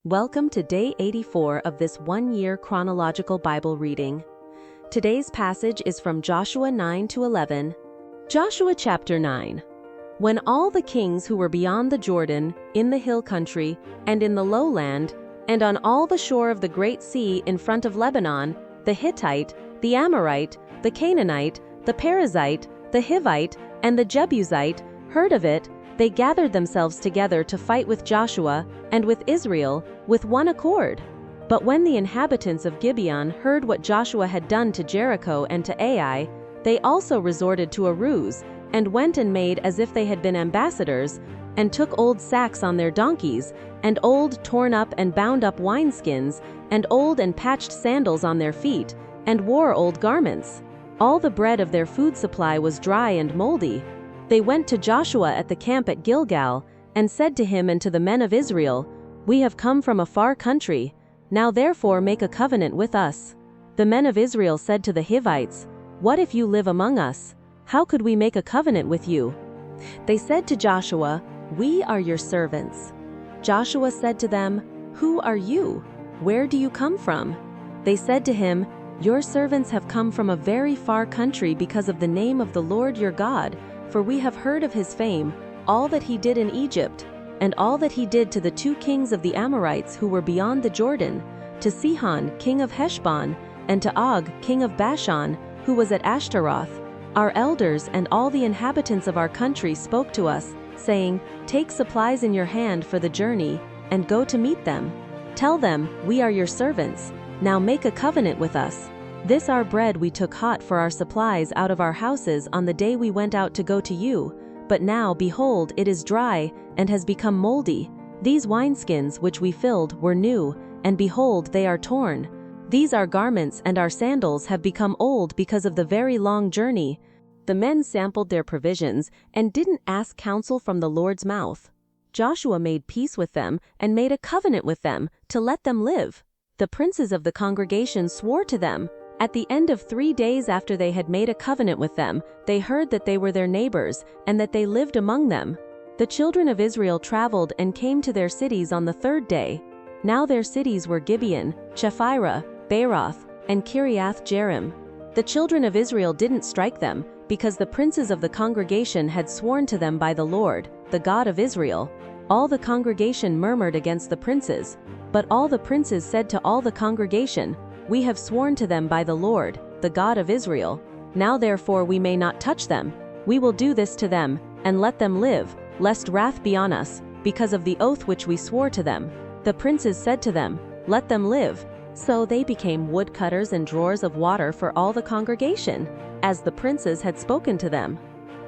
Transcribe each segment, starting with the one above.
Welcome to day 84 of this one-year chronological Bible reading. Today's passage is from Joshua 9-11. Joshua chapter 9. When all the kings who were beyond the Jordan, in the hill country, and in the lowland, and on all the shore of the great sea in front of Lebanon, the Hittite, the Amorite, the Canaanite, the Perizzite, the Hivite, and the Jebusite, heard of it, they gathered themselves together to fight with Joshua and with Israel with one accord. But when the inhabitants of Gibeon heard what Joshua had done to Jericho and to Ai, they also resorted to a ruse, and went and made as if they had been ambassadors, and took old sacks on their donkeys, and old torn up and bound up wineskins, and old and patched sandals on their feet, and wore old garments. All the bread of their food supply was dry and moldy. They went to Joshua at the camp at Gilgal, and said to him and to the men of Israel, "We have come from a far country. Now therefore make a covenant with us." The men of Israel said to the Hivites, "What if you live among us? How could we make a covenant with you?" They said to Joshua, "We are your servants." Joshua said to them, "Who are you? Where do you come from?" They said to him, "Your servants have come from a very far country because of the name of the Lord your God, for we have heard of his fame, all that he did in Egypt, and all that he did to the two kings of the Amorites who were beyond the Jordan, to Sihon king of Heshbon, and to Og king of Bashan, who was at Ashtaroth. Our elders and all the inhabitants of our country spoke to us, saying, 'Take supplies in your hand for the journey, and go to meet them. Tell them, we are your servants. Now make a covenant with us. This our bread we took hot for our supplies out of our houses on the day we went out to go to you, but now, behold, it is dry, and has become moldy. These wineskins which we filled were new, and behold, they are torn. These our garments and our sandals have become old because of the very long journey." The men sampled their provisions, and didn't ask counsel from the Lord's mouth. Joshua made peace with them, and made a covenant with them, to let them live. The princes of the congregation swore to them. At the end of 3 days after they had made a covenant with them, they heard that they were their neighbors, and that they lived among them. The children of Israel traveled and came to their cities on the 3rd day. Now their cities were Gibeon, Chephirah, Beeroth, and Kiriath Jearim. The children of Israel didn't strike them, because the princes of the congregation had sworn to them by the Lord, the God of Israel. All the congregation murmured against the princes. But all the princes said to all the congregation, "We have sworn to them by the Lord, the God of Israel. Now therefore we may not touch them. We will do this to them, and let them live, lest wrath be on us, because of the oath which we swore to them." The princes said to them, "Let them live." So they became woodcutters and drawers of water for all the congregation, as the princes had spoken to them.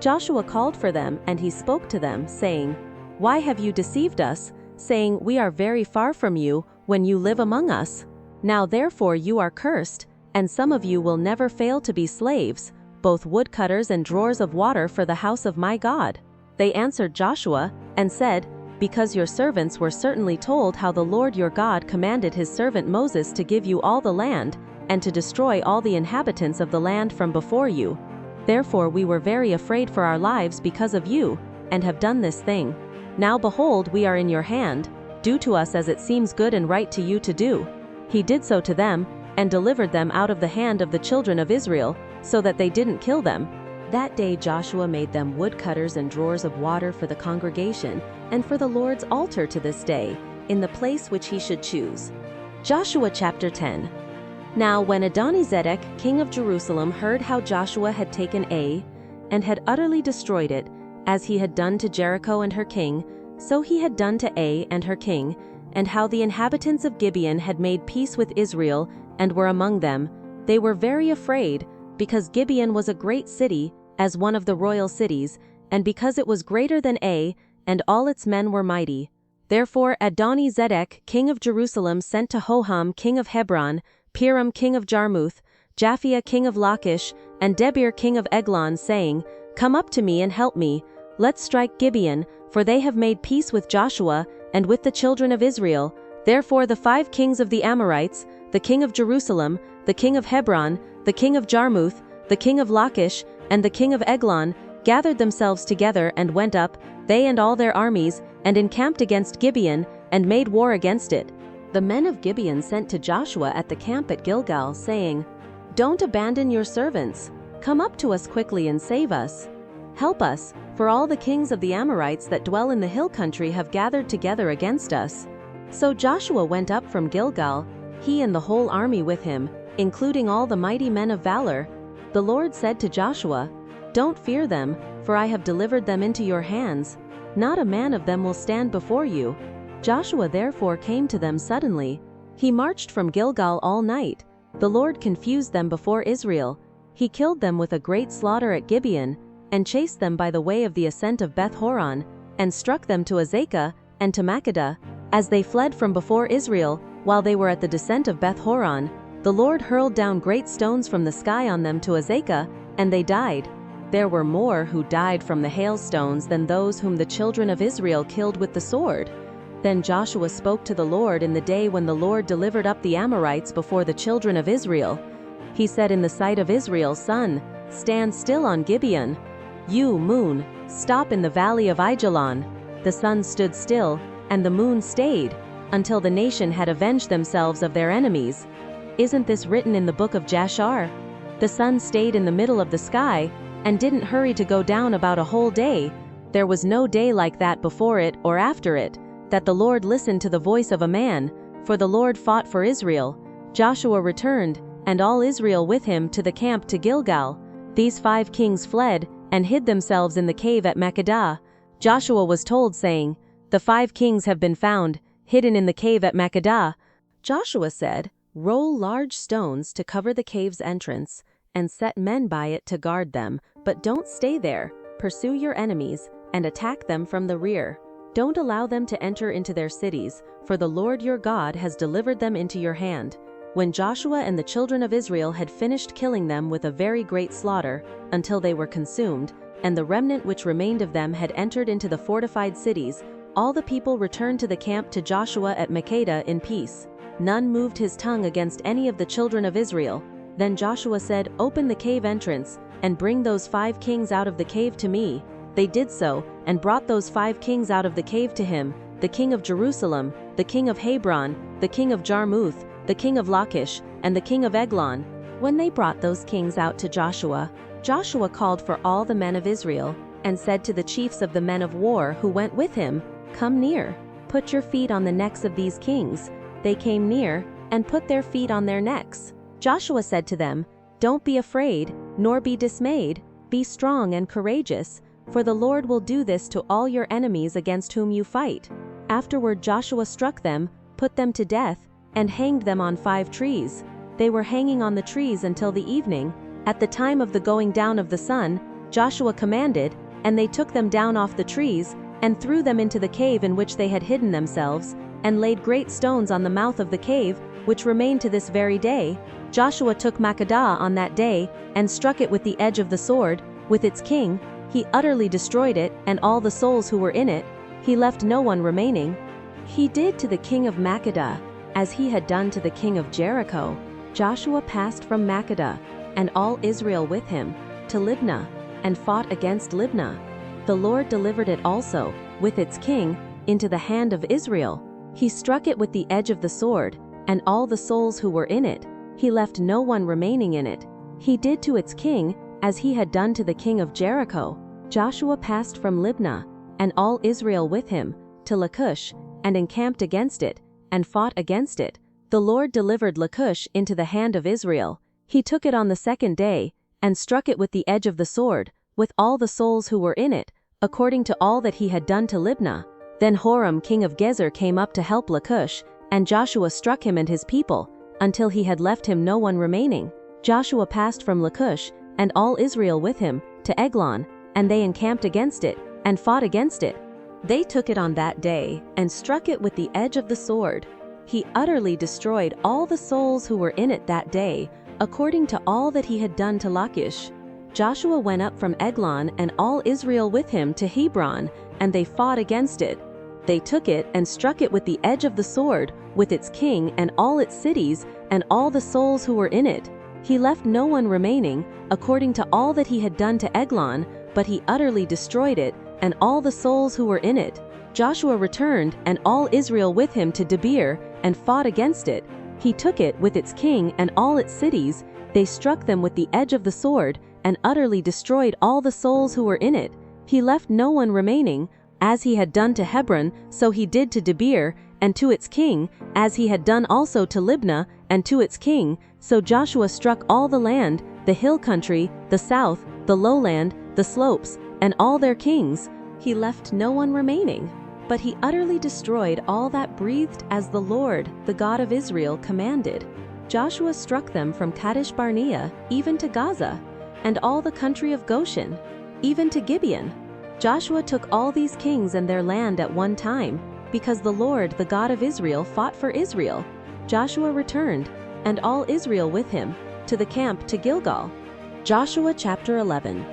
Joshua called for them, and he spoke to them, saying, "Why have you deceived us, saying, 'We are very far from you,' when you live among us? Now therefore you are cursed, and some of you will never fail to be slaves, both woodcutters and drawers of water for the house of my God." They answered Joshua, and said, "Because your servants were certainly told how the Lord your God commanded his servant Moses to give you all the land, and to destroy all the inhabitants of the land from before you. Therefore we were very afraid for our lives because of you, and have done this thing. Now behold, we are in your hand. Do to us as it seems good and right to you to do." He did so to them, and delivered them out of the hand of the children of Israel, so that they didn't kill them. That day Joshua made them woodcutters and drawers of water for the congregation, and for the Lord's altar to this day, in the place which he should choose. Joshua chapter 10. Now when Adoni Zedek, king of Jerusalem, heard how Joshua had taken Ai, and had utterly destroyed it, as he had done to Jericho and her king, so he had done to Ai and her king, and how the inhabitants of Gibeon had made peace with Israel, and were among them, they were very afraid, because Gibeon was a great city, as one of the royal cities, and because it was greater than Ai, and all its men were mighty. Therefore Adoni Zedek, king of Jerusalem, sent to Hoham king of Hebron, Piram king of Jarmuth, Japhia king of Lachish, and Debir king of Eglon, saying, "Come up to me and help me. Let's strike Gibeon, for they have made peace with Joshua, and with the children of Israel." Therefore the 5 kings of the Amorites, the king of Jerusalem, the king of Hebron, the king of Jarmuth, the king of Lachish, and the king of Eglon, gathered themselves together and went up, they and all their armies, and encamped against Gibeon, and made war against it. The men of Gibeon sent to Joshua at the camp at Gilgal, saying, "Don't abandon your servants. Come up to us quickly and save us. Help us, for all the kings of the Amorites that dwell in the hill country have gathered together against us." So Joshua went up from Gilgal, he and the whole army with him, including all the mighty men of valor. The Lord said to Joshua, "Don't fear them, for I have delivered them into your hands. Not a man of them will stand before you." Joshua therefore came to them suddenly. He marched from Gilgal all night. The Lord confused them before Israel. He killed them with a great slaughter at Gibeon, and chased them by the way of the ascent of Beth-horon, and struck them to Azekah and to Makkedah. As they fled from before Israel, while they were at the descent of Beth-horon, the Lord hurled down great stones from the sky on them to Azekah, and they died. There were more who died from the hailstones than those whom the children of Israel killed with the sword. Then Joshua spoke to the Lord in the day when the Lord delivered up the Amorites before the children of Israel. He said in the sight of Israel, "Sun, stand still on Gibeon. You, moon, stop in the valley of Aijalon." The sun stood still, and the moon stayed, until the nation had avenged themselves of their enemies. Isn't this written in the book of Jashar? The sun stayed in the middle of the sky, and didn't hurry to go down about a whole day. There was no day like that before it or after it, that the Lord listened to the voice of a man, for the Lord fought for Israel. Joshua returned, and all Israel with him, to the camp to Gilgal. These 5 kings fled, and hid themselves in the cave at Makkedah. Joshua was told, saying, "The 5 kings have been found, hidden in the cave at Makkedah." Joshua said, "Roll large stones to cover the cave's entrance, and set men by it to guard them, but don't stay there. Pursue your enemies, and attack them from the rear. Don't allow them to enter into their cities, for the Lord your God has delivered them into your hand." When Joshua and the children of Israel had finished killing them with a very great slaughter, until they were consumed, and the remnant which remained of them had entered into the fortified cities, all the people returned to the camp to Joshua at Makkedah in peace. None moved his tongue against any of the children of Israel. Then Joshua said, "Open the cave entrance, and bring those 5 kings out of the cave to me." They did so, and brought those 5 kings out of the cave to him, the king of Jerusalem, the king of Hebron, the king of Jarmuth, the king of Lachish, and the king of Eglon. When they brought those kings out to Joshua, Joshua called for all the men of Israel, and said to the chiefs of the men of war who went with him, "Come near, put your feet on the necks of these kings." They came near, and put their feet on their necks. Joshua said to them, "Don't be afraid, nor be dismayed. Be strong and courageous, for the Lord will do this to all your enemies against whom you fight." Afterward Joshua struck them, put them to death, and hanged them on 5 trees. They were hanging on the trees until the evening. At the time of the going down of the sun, Joshua commanded, and they took them down off the trees, and threw them into the cave in which they had hidden themselves, and laid great stones on the mouth of the cave, which remain to this very day. Joshua took Makkedah on that day, and struck it with the edge of the sword, with its king. He utterly destroyed it, and all the souls who were in it. He left no one remaining. He did to the king of Makkedah as he had done to the king of Jericho. Joshua passed from Makkedah, and all Israel with him, to Libnah, and fought against Libnah. The Lord delivered it also, with its king, into the hand of Israel. He struck it with the edge of the sword, and all the souls who were in it. He left no one remaining in it. He did to its king as he had done to the king of Jericho. Joshua passed from Libnah, and all Israel with him, to Lachish, and encamped against it, and fought against it. The Lord delivered Lachish into the hand of Israel. He took it on the 2nd day, and struck it with the edge of the sword, with all the souls who were in it, according to all that he had done to Libnah. Then Horam king of Gezer came up to help Lachish, and Joshua struck him and his people, until he had left him no one remaining. Joshua passed from Lachish, and all Israel with him, to Eglon, and they encamped against it, and fought against it. They took it on that day, and struck it with the edge of the sword. He utterly destroyed all the souls who were in it that day, according to all that he had done to Lachish. Joshua went up from Eglon and all Israel with him to Hebron, and they fought against it. They took it and struck it with the edge of the sword, with its king and all its cities, and all the souls who were in it. He left no one remaining, according to all that he had done to Eglon, but he utterly destroyed it, and all the souls who were in it. Joshua returned, and all Israel with him, to Debir, and fought against it. He took it with its king and all its cities. They struck them with the edge of the sword, and utterly destroyed all the souls who were in it. He left no one remaining. As he had done to Hebron, so he did to Debir, and to its king, as he had done also to Libnah, and to its king. So Joshua struck all the land, the hill country, the south, the lowland, the slopes, and all their kings. He left no one remaining. But he utterly destroyed all that breathed as the Lord, the God of Israel, commanded. Joshua struck them from Kadesh Barnea, even to Gaza, and all the country of Goshen, even to Gibeon. Joshua took all these kings and their land at one time, because the Lord, the God of Israel, fought for Israel. Joshua returned, and all Israel with him, to the camp to Gilgal. Joshua chapter 11.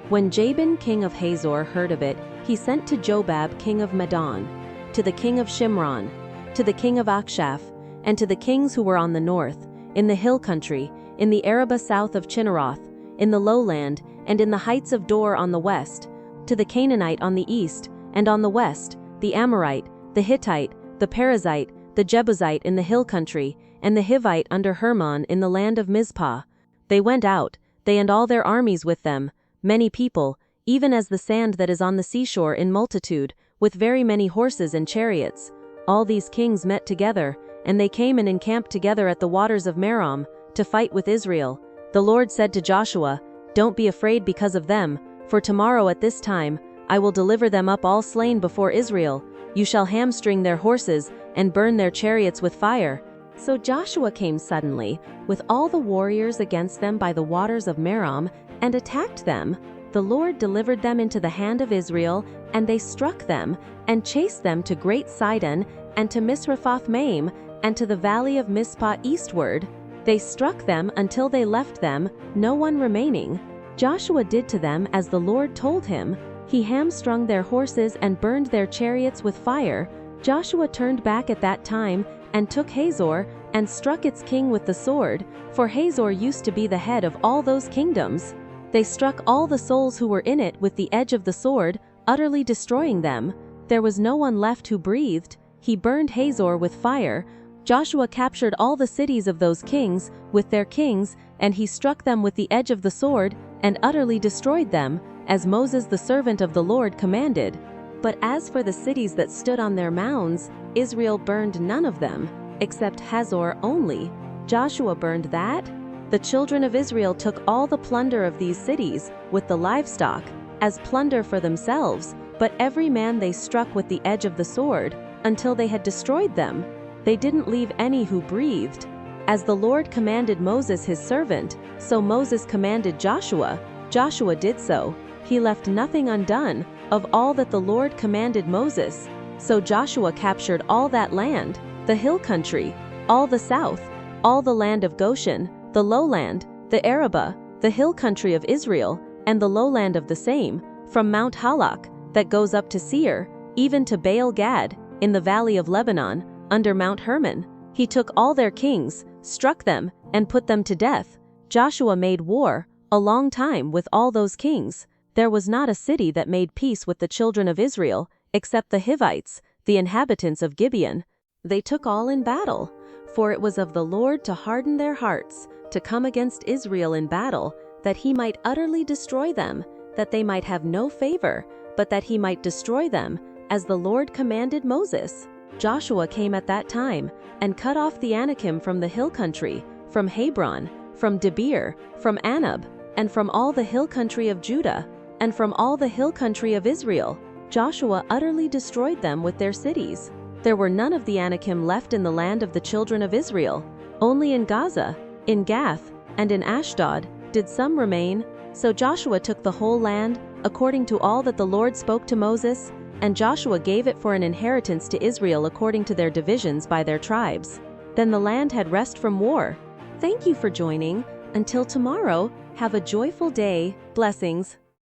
When Jabin king of Hazor heard of it, he sent to Jobab king of Madon, to the king of Shimron, to the king of Akshaph, and to the kings who were on the north, in the hill country, in the Arabah south of Chinneroth, in the lowland, and in the heights of Dor on the west, to the Canaanite on the east, and on the west, the Amorite, the Hittite, the Perizzite, the Jebusite in the hill country, and the Hivite under Hermon in the land of Mizpah. They went out, they and all their armies with them, many people, even as the sand that is on the seashore in multitude, with very many horses and chariots. All these kings met together, and they came and encamped together at the waters of Merom, to fight with Israel. The Lord said to Joshua, "Don't be afraid because of them, for tomorrow at this time, I will deliver them up all slain before Israel. You shall hamstring their horses, and burn their chariots with fire." So Joshua came suddenly, with all the warriors against them by the waters of Merom, and attacked them. The Lord delivered them into the hand of Israel, and they struck them, and chased them to Great Sidon, and to Misrephoth-Maim, and to the valley of Mizpah eastward. They struck them until they left them, no one remaining. Joshua did to them as the Lord told him. He hamstrung their horses and burned their chariots with fire. Joshua turned back at that time, and took Hazor, and struck its king with the sword, for Hazor used to be the head of all those kingdoms. They struck all the souls who were in it with the edge of the sword, utterly destroying them. There was no one left who breathed. He burned Hazor with fire. Joshua captured all the cities of those kings, with their kings, and he struck them with the edge of the sword, and utterly destroyed them, as Moses the servant of the Lord commanded. But as for the cities that stood on their mounds, Israel burned none of them, except Hazor only. Joshua burned that. The children of Israel took all the plunder of these cities, with the livestock, as plunder for themselves, but every man they struck with the edge of the sword, until they had destroyed them. They didn't leave any who breathed. As the Lord commanded Moses his servant, so Moses commanded Joshua. Joshua did so. He left nothing undone, of all that the Lord commanded Moses. So Joshua captured all that land, the hill country, all the south, all the land of Goshen, the lowland, the Arabah, the hill country of Israel, and the lowland of the same, from Mount Halak, that goes up to Seir, even to Baal Gad, in the valley of Lebanon, under Mount Hermon. He took all their kings, struck them, and put them to death. Joshua made war, a long time, with all those kings. There was not a city that made peace with the children of Israel, except the Hivites, the inhabitants of Gibeon. They took all in battle, for it was of the Lord to harden their hearts, to come against Israel in battle, that he might utterly destroy them, that they might have no favor, but that he might destroy them, as the Lord commanded Moses. Joshua came at that time, and cut off the Anakim from the hill country, from Hebron, from Debir, from Anab, and from all the hill country of Judah, and from all the hill country of Israel. Joshua utterly destroyed them with their cities. There were none of the Anakim left in the land of the children of Israel. Only in Gaza, in Gath, and in Ashdod did some remain. So Joshua took the whole land, according to all that the Lord spoke to Moses, and Joshua gave it for an inheritance to Israel according to their divisions by their tribes. Then the land had rest from war. Thank you for joining. Until tomorrow, have a joyful day. Blessings.